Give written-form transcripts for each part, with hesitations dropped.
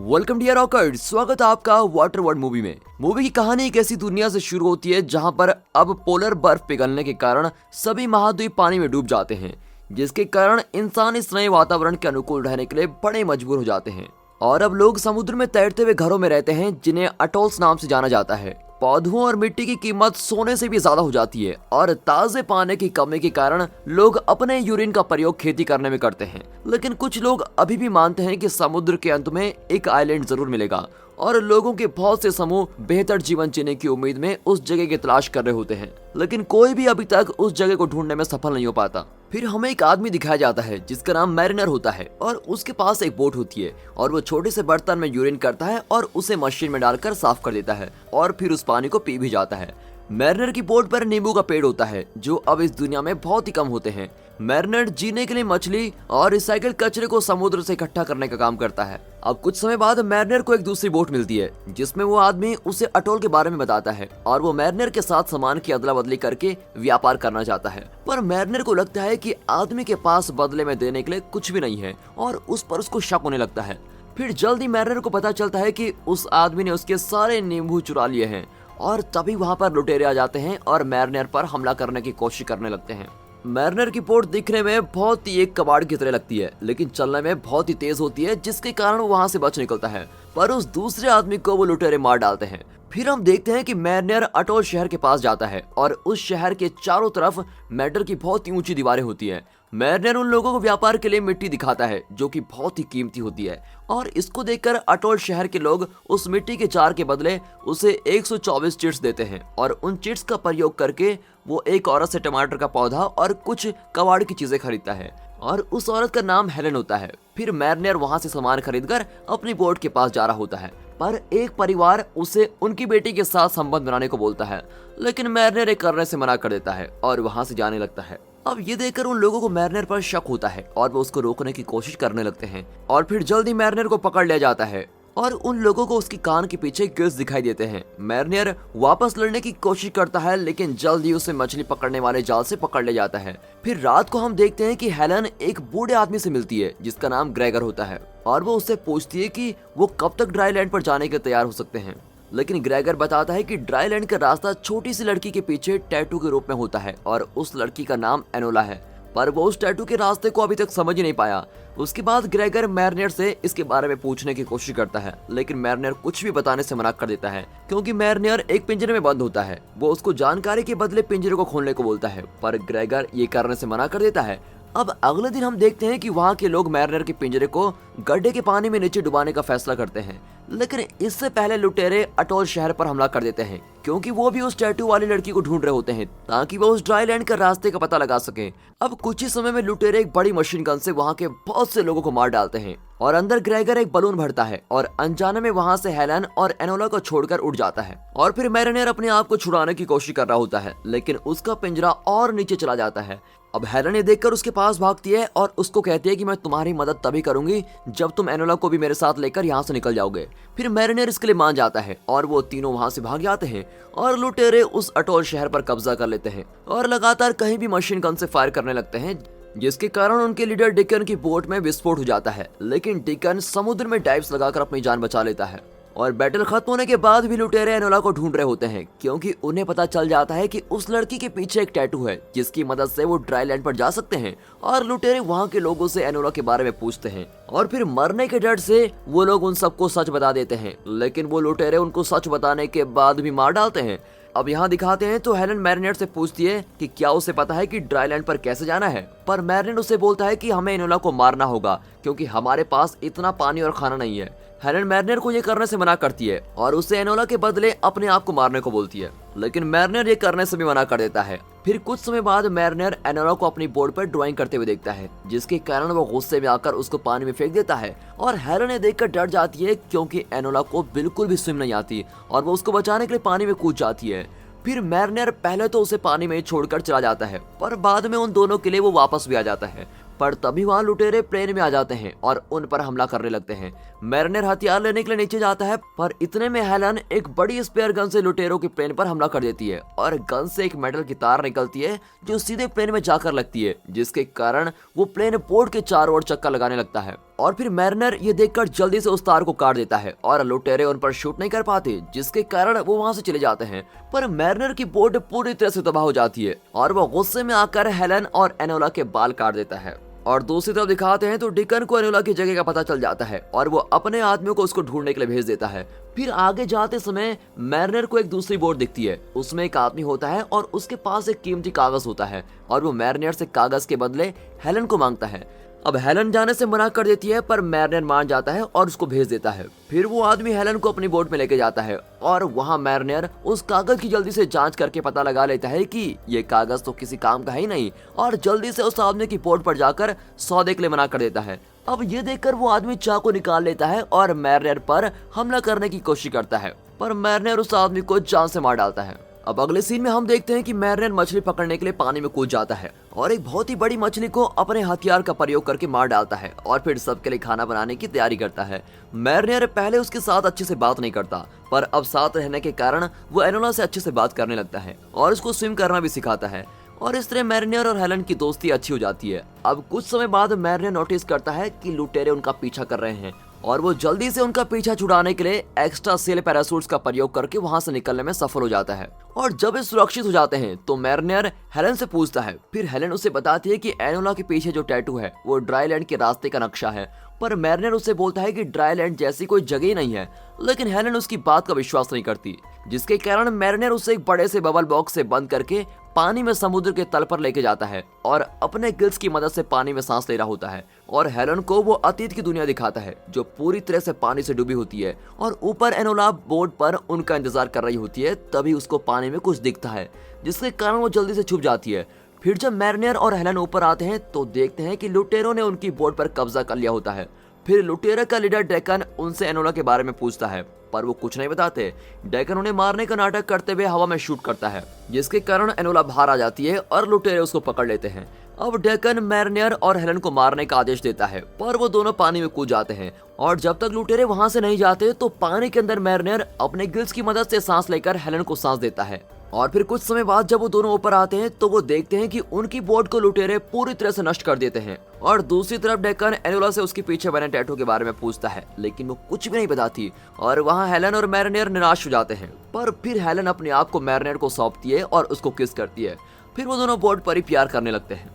Welcome dear रॉकर्ड, स्वागत है आपका वाटर वर्ल्ड मूवी में। मूवी की कहानी एक ऐसी दुनिया से शुरू होती है जहां पर अब पोलर बर्फ पिघलने के कारण सभी महाद्वीप पानी में डूब जाते हैं, जिसके कारण इंसान इस नए वातावरण के अनुकूल रहने के लिए बड़े मजबूर हो जाते हैं और अब लोग समुद्र में तैरते हुए घरों में रहते हैं, जिन्हें अटोल्स नाम से जाना जाता है। पौधों और मिट्टी की कीमत सोने से भी ज्यादा हो जाती है और ताजे पानी की कमी के कारण लोग अपने यूरिन का प्रयोग खेती करने में करते हैं। लेकिन कुछ लोग अभी भी मानते हैं कि समुद्र के अंत में एक आइलैंड जरूर मिलेगा और लोगों के बहुत से समूह बेहतर जीवन जीने की उम्मीद में उस जगह की तलाश कर रहे होते हैं, लेकिन कोई भी अभी तक उस जगह को ढूंढने में सफल नहीं हो पाता। फिर हमें एक आदमी दिखाया जाता है जिसका नाम मैरिनर होता है और उसके पास एक बोट होती है और वो छोटे से बर्तन में यूरिन करता है और उसे मशीन में डालकर साफ कर देता है और फिर उस पानी को पी भी जाता है। मैरिनर की बोट पर नींबू का पेड़ होता है जो अब इस दुनिया में बहुत ही कम होते हैं। मैरिनर जीने के लिए मछली और रिसाइकिल कचरे को समुद्र से इकट्ठा करने का काम करता है। अब कुछ समय बाद मैरिनर को एक दूसरी बोट मिलती है जिसमें वो आदमी उसे अटोल के बारे में बताता है और वो मैरिनर के साथ सामान की अदला बदली करके व्यापार करना चाहता है। पर मैरिनर को लगता है कि आदमी के पास बदले में देने के लिए कुछ भी नहीं है और उस पर उसको शक होने लगता है। फिर जल्दी मैरिनर को पता चलता है कि उस आदमी ने उसके सारे नींबू चुरा लिए हैं और तभी वहां पर लुटेरे आ जाते हैं और मैरिनर पर हमला करने की कोशिश करने लगते हैं। मैरिनर की बोट दिखने में बहुत ही एक कबाड़ की तरह लगती है, लेकिन चलने में बहुत ही तेज होती है, जिसके कारण वो वहां से बच निकलता है। पर उस दूसरे आदमी को वो लुटेरे मार डालते हैं। फिर हम देखते हैं कि मैरिनर अटोल शहर के पास जाता है और उस शहर के चारों तरफ मेटल की बहुत ही ऊंची दीवारें होती है। मैरिनर उन लोगों को व्यापार के लिए मिट्टी दिखाता है जो कि बहुत ही कीमती होती है और इसको देखकर अटोल शहर के लोग उस मिट्टी के जार के बदले उसे 124 चिट्स देते हैं और उन चिट्स का प्रयोग करके वो एक औरत से टमाटर का पौधा और कुछ कबाड़ की चीजें खरीदता है और उस औरत का नाम हेलन होता है। फिर मैरिनर वहां से सामान खरीदकर अपनी बोट के पास जा रहा होता है, पर एक परिवार उसे उनकी बेटी के साथ संबंध बनाने को बोलता है, लेकिन मैरिनर ये करने से मना कर देता है और वहां से जाने लगता है। अब ये देखकर उन लोगों को मैरिनर पर शक होता है और वो उसको रोकने की कोशिश करने लगते हैं और फिर जल्दी मैरिनर को पकड़ लिया जाता है और उन लोगों को उसकी कान के पीछे गिल्स दिखाई देते हैं। मैरिनर वापस लड़ने की कोशिश करता है, लेकिन जल्दी उसे मछली पकड़ने वाले जाल से पकड़ लिया जाता है। फिर रात को हम देखते हैं कि हेलन एक बूढ़े आदमी से मिलती है जिसका नाम ग्रेगर होता है और वो उससे पूछती है कि वो कब तक ड्राई लैंड पर जाने के तैयार हो सकते हैं। लेकिन ग्रेगर बताता है कि ड्राई लैंड का रास्ता छोटी सी लड़की के पीछे टैटू के रूप में होता है और उस लड़की का नाम एनोला है, पर वो उस टैटू के रास्ते को अभी तक समझ ही नहीं पाया। उसके बाद ग्रेगर मैरिनर से इसके बारे में पूछने की कोशिश करता है, लेकिन मैरिनर कुछ भी बताने से मना कर देता है क्योंकि मैरिनर एक पिंजरे में बंद होता है। वो उसको जानकारी के बदले पिंजरे को खोलने को बोलता है, पर ग्रेगर ये करने से मना कर देता है। अब अगले दिन हम देखते हैं कि वहाँ के लोग मैरिनर के पिंजरे को गड्ढे के पानी में नीचे डुबाने का फैसला करते हैं, लेकिन इससे पहले लुटेरे अटोल शहर पर हमला कर देते हैं क्योंकि वो भी उस टैटू वाली लड़की को ढूंढ रहे होते हैं ताकि वो उस ड्राई लैंड का रास्ते का पता लगा सके। अब कुछ ही समय में लुटेरे एक बड़ी मशीन गन से वहाँ के बहुत से लोगों को मार डालते हैं और अंदर ग्रेगर एक बलून भरता है और अनजाने में वहाँ से हेलन और एनोला को छोड़कर उड़ जाता है और फिर मैरिनर अपने आप को छुड़ाने की कोशिश कर रहा होता है, लेकिन उसका पिंजरा और नीचे चला जाता है। अब हेलन ये देखकर उसके पास भागती है और उसको कहती है कि मैं तुम्हारी मदद तभी करूंगी जब तुम एनोला को भी मेरे साथ लेकर यहाँ से निकल जाओगे। फिर मैरिनर इसके लिए मान जाता है और वो तीनों वहाँ से भाग जाते हैं और लुटेरे उस अटोल शहर पर कब्जा कर लेते हैं और लगातार कहीं भी मशीन गन से फायर करने लगते हैं, जिसके कारण उनके लीडर डिकन की बोट में विस्फोट हो जाता है। लेकिन डिकन समुद्र में डाइव्स लगाकर अपनी जान बचा लेता है और बैटल खत्म होने के बाद भी लुटेरे एनोला को ढूंढ रहे होते हैं क्योंकि उन्हें पता चल जाता है कि उस लड़की के पीछे एक टैटू है जिसकी मदद से वो ड्राई लैंड पर जा सकते हैं और लुटेरे वहाँ के लोगों से एनोला के बारे में पूछते हैं और फिर मरने के डर से वो लोग उन सबको सच बता देते हैं, लेकिन वो लुटेरे उनको सच बताने के बाद भी मार डालते हैं। अब यहाँ दिखाते हैं तो हेलन मैरिनर से पूछती है कि क्या उसे पता है कि ड्राई लैंड पर कैसे जाना है, पर मैरिनर उसे बोलता है कि हमें एनोला को मारना होगा क्योंकि हमारे पास इतना पानी और खाना नहीं है। हेलन मैरिनर को ये करने से मना करती है और उसे एनोला के बदले अपने आप को मारने को बोलती है, लेकिन मैरिनर ये करने से भी मना कर देता है। फिर कुछ समय बाद मैरिनर एनोला को अपनी बोर्ड पर ड्राइंग करते हुए देखता है, जिसके कारण वो गुस्से में आकर उसको पानी में फेंक देता है और हेलन ये देखकर डर जाती है क्योंकि एनोला को बिल्कुल भी स्विम नहीं आती और वो उसको बचाने के लिए पानी में कूद जाती है। फिर मैरिनर पहले तो उसे पानी में छोड़कर चला जाता है, पर बाद में उन दोनों के लिए वो वापस भी आ जाता है। पर तभी वहाँ लुटेरे प्लेन में आ जाते हैं और उन पर हमला करने लगते हैं। मैरिनर हथियार लेने के लिए नीचे जाता है, पर इतने में हेलन एक बड़ी स्पेयर गन से लुटेरों के प्लेन पर हमला कर देती है और गन से एक मेटल की तार निकलती है जो सीधे प्लेन में जाकर लगती है, जिसके कारण वो प्लेन पोर्ट के चारों ओर चक्कर लगाने लगता है। और फिर मैरिनर ये देखकर जल्दी से उस तार को काट देता है और लुटेरे उन पर शूट नहीं कर पाते, जिसके कारण वो वहाँ से चले जाते हैं। पर मैरिनर की बोट पूरी तरह से तबाह हो जाती है और वो गुस्से में आकर हेलन और एनोला के बाल काट देता है। और दूसरी तरफ दिखाते हैं तो डिकन को एनोला की जगह का पता चल जाता है और वो अपने आदमियों को उसको ढूंढने के लिए भेज देता है। फिर आगे जाते समय मैरिनर को एक दूसरी बोट दिखती है, उसमें एक आदमी होता है और उसके पास एक कीमती कागज होता है और वो मैरिनर से कागज के बदले हेलन को मांगता है। अब हेलन जाने से मना कर देती है पर मैरिनर मान जाता है और उसको भेज देता है। फिर वो आदमी हेलन को अपनी बोट में लेके जाता है और वहाँ मैरिनर उस कागज की जल्दी से जांच करके पता लगा लेता है कि ये कागज तो किसी काम का ही नहीं और जल्दी से उस आदमी की बोट पर जाकर सौदे के लिए मना कर देता है। अब ये देखकर वो आदमी चाकू निकाल लेता है और मैरिनर पर हमला करने की कोशिश करता है, पर मैरिनर उस आदमी को जान से मार डालता है। अब अगले सीन में हम देखते हैं कि मैरिनर मछली पकड़ने के लिए पानी में कूद जाता है और एक बहुत ही बड़ी मछली को अपने हथियार का प्रयोग करके मार डालता है और फिर सबके लिए खाना बनाने की तैयारी करता है। मैरिनर पहले उसके साथ अच्छे से बात नहीं करता, पर अब साथ रहने के कारण वो एनोला से अच्छे से बात करने लगता है और उसको स्विम करना भी सिखाता है और इस तरह मैरिनर और हेलन की दोस्ती अच्छी हो जाती है। अब कुछ समय बाद मैरिनर नोटिस करता है कि लुटेरे उनका पीछा कर रहे हैं और वो जल्दी से उनका पीछा छुड़ाने के लिए एक्स्ट्रा सेल पैरासूट्स का प्रयोग करके वहां से निकलने में सफल हो जाता है। और जब वे सुरक्षित हो जाते हैं तो मैरिनर हेलन से पूछता है। फिर हेलन उसे बताती है कि एनोला के पीछे जो टैटू है वो ड्राईलैंड के रास्ते का नक्शा है, पर मैरिनर उससे बोलता है कि ड्राईलैंड जैसी कोई जगह ही नहीं है। लेकिन हेलन उसकी बात का विश्वास नहीं करती, जिसके कारण मैरिनर उसे एक बड़े से बबल बॉक्स से बंद करके पानी में समुद्र के तल पर लेके जाता है और अपने गिल्स की मदद से पानी में सांस ले रहा होता है और हेलन को वो अतीत की दुनिया दिखाता है जो पूरी तरह से पानी से डूबी होती है और ऊपर एनोला बोट पर उनका इंतजार कर रही होती है। तभी उसको पानी में कुछ दिखता है, जिसके कारण वो जल्दी से छुप जाती है। फिर जब मैरिनर और हेलन ऊपर आते हैं तो देखते हैं कि लुटेरों ने उनकी बोट पर कब्जा कर लिया होता है। फिर लुटेरा का लीडर डेकन उनसे एनोला के बारे में पूछता है, पर वो कुछ नहीं बताते। डेकन उन्हें मारने का नाटक करते हुए हवा में शूट करता है, जिसके कारण एनोला बाहर आ जाती है और लुटेरे उसको पकड़ लेते हैं। अब डेकन मैरिनर और हेलन को मारने का आदेश देता है, पर वो दोनों पानी में कूद जाते हैं और जब तक लुटेरे वहां से नहीं जाते तो पानी के अंदर मैरिनर अपने गिल्स की मदद से सांस लेकर हेलन को सांस देता है। और फिर कुछ समय बाद जब वो दोनों ऊपर आते हैं तो वो देखते हैं कि उनकी बोट को लुटेरे पूरी तरह से नष्ट कर देते हैं। और दूसरी तरफ डेकन एनोला से उसके पीछे बने टैटू के बारे में पूछता है, लेकिन वो कुछ भी नहीं बताती और वहाँ हेलन और मैरिनर निराश हो जाते हैं। पर फिर हेलन अपने आप को मैरिनर को सौंपती है और उसको किस करती है। फिर वो दोनों बोट पर ही प्यार करने लगते हैं।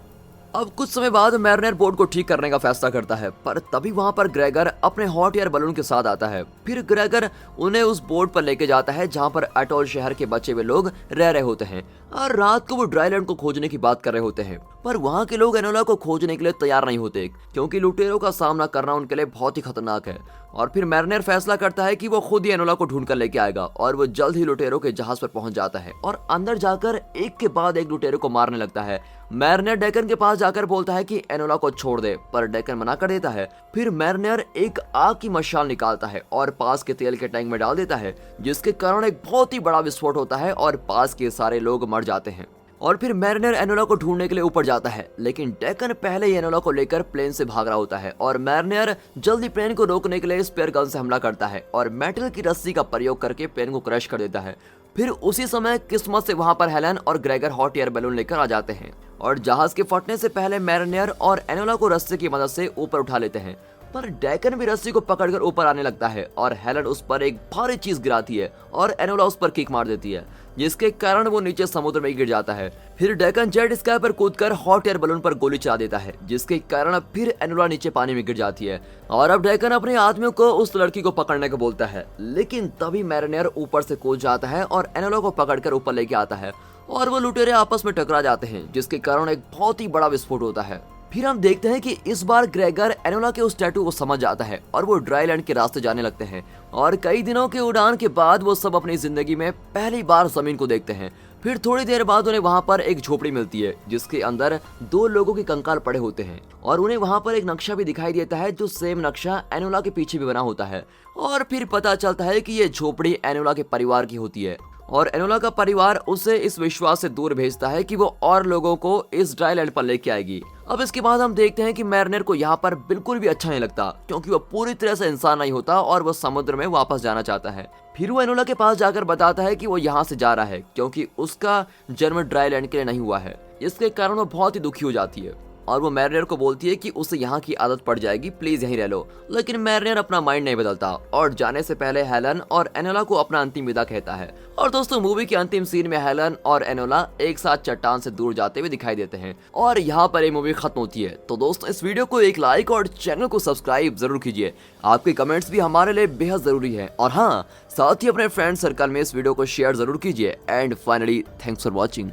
अब कुछ समय बाद मैरिनर बोट को ठीक करने का फैसला करता है, पर तभी वहां पर ग्रेगर अपने हॉट एयर बलून के साथ आता है। फिर ग्रेगर उन्हें उस बोट पर लेके जाता है जहां पर अटोल शहर के बचे हुए लोग रह रहे होते हैं और रात को वो ड्राईलैंड को खोजने की बात कर रहे होते हैं। पर वहां के लोग एनोला को खोजने के लिए तैयार नहीं होते, क्योंकि लुटेरों का सामना करना उनके लिए बहुत ही खतरनाक है। और फिर मैरिनर फैसला करता है कि वो खुद ही एनोला को ढूंढ कर लेके आएगा और वो जल्द ही लुटेरों के जहाज पर पहुंच जाता है और अंदर जाकर एक के बाद एक लुटेरों को मारने लगता है। मैरिनर डेकन के पास जाकर बोलता है कि एनोला को छोड़ दे, पर डेकन मना कर देता है। फिर मैरिनर एक आग की मशाल निकालता है और पास के तेल के टैंक में डाल देता है, जिसके कारण एक बहुत ही बड़ा विस्फोट होता है और पास के सारे लोग मर जाते हैं। और फिर मैरिनर एनोला को ढूंढने के लिए ऊपर जाता है, लेकिन डेकन पहले ही एनोला को लेकर प्लेन से भाग रहा होता है और मैरिनर जल्दी प्लेन को रोकने के लिए स्पेयर गन से हमला करता है और मेटल की रस्सी का प्रयोग करके प्लेन को क्रश कर देता है। फिर उसी समय किस्मत से वहां पर हेलन और ग्रेगर हॉट एयर बैलून लेकर आ जाते हैं और जहाज के फटने से पहले मैरिनर और एनोला को रस्सी की मदद से ऊपर उठा लेते हैं। पर डेकन भी रस्सी को पकड़कर ऊपर आने लगता है और हेलन उस पर एक भारी चीज गिराती है और एनोला उस पर किक मार देती है, जिसके कारण वो नीचे समुद्र में गिर जाता है। फिर डेकन जेट स्काई पर कूदकर हॉट एयर बलून पर गोली चला देता है, जिसके कारण फिर एनोला नीचे पानी में गिर जाती है और अब डेकन अपने आदमियों को उस लड़की को पकड़ने को बोलता है। लेकिन तभी मैरिनर ऊपर से कूद जाता है और एनोला को पकड़कर ऊपर लेके आता है और वो लुटेरे आपस में टकरा जाते हैं, जिसके कारण एक बहुत ही बड़ा विस्फोट होता है। फिर हम देखते हैं कि इस बार ग्रेगर एनोला के उस टैटू को समझ जाता है और वो ड्राईलैंड के रास्ते जाने लगते हैं और कई दिनों के उड़ान के बाद वो सब अपनी जिंदगी में पहली बार जमीन को देखते हैं। फिर थोड़ी देर बाद उन्हें वहां पर एक झोपड़ी मिलती है, जिसके अंदर 2 लोगों के कंकाल पड़े होते हैं और उन्हें वहां पर एक नक्शा भी दिखाई देता है, जो सेम नक्शा एनोला के पीछे भी बना होता है। और फिर पता चलता है कि ये झोपड़ी एनोला के परिवार की होती है और एनोला का परिवार उसे इस विश्वास से दूर भेजता है कि वो और लोगों को इस ड्राईलैंड पर लेके आएगी। अब इसके बाद हम देखते हैं कि मैरिनर को यहाँ पर बिल्कुल भी अच्छा नहीं लगता, क्योंकि वो पूरी तरह से इंसान नहीं होता और वो समुद्र में वापस जाना चाहता है। फिर वो एनोला के पास जाकर बताता है कि वो यहाँ से जा रहा है, क्योंकि उसका जन्म ड्राईलैंड के लिए नहीं हुआ है, इसके कारण वो बहुत ही दुखी हो जाती है। और वो मैरियर को बोलती है कि उसे यहाँ की आदत पड़ जाएगी, प्लीज यहीं रह लो। लेकिन मैरियर अपना माइंड नहीं बदलता और जाने से पहले हेलन और एनोला को अपना अंतिम विदा कहता है। और दोस्तों मूवी के अंतिम सीन में हेलन और एनोला एक साथ चट्टान से दूर जाते हुए दिखाई देते हैं और यहाँ पर ये मूवी खत्म होती है। तो दोस्तों इस वीडियो को एक लाइक और चैनल को सब्सक्राइब जरूर कीजिए, आपके कमेंट्स भी हमारे लिए बेहद जरूरी है। और हाँ, साथ ही अपने फ्रेंड सर्कल में इस वीडियो को शेयर जरूर कीजिए। And finally thanks for watching.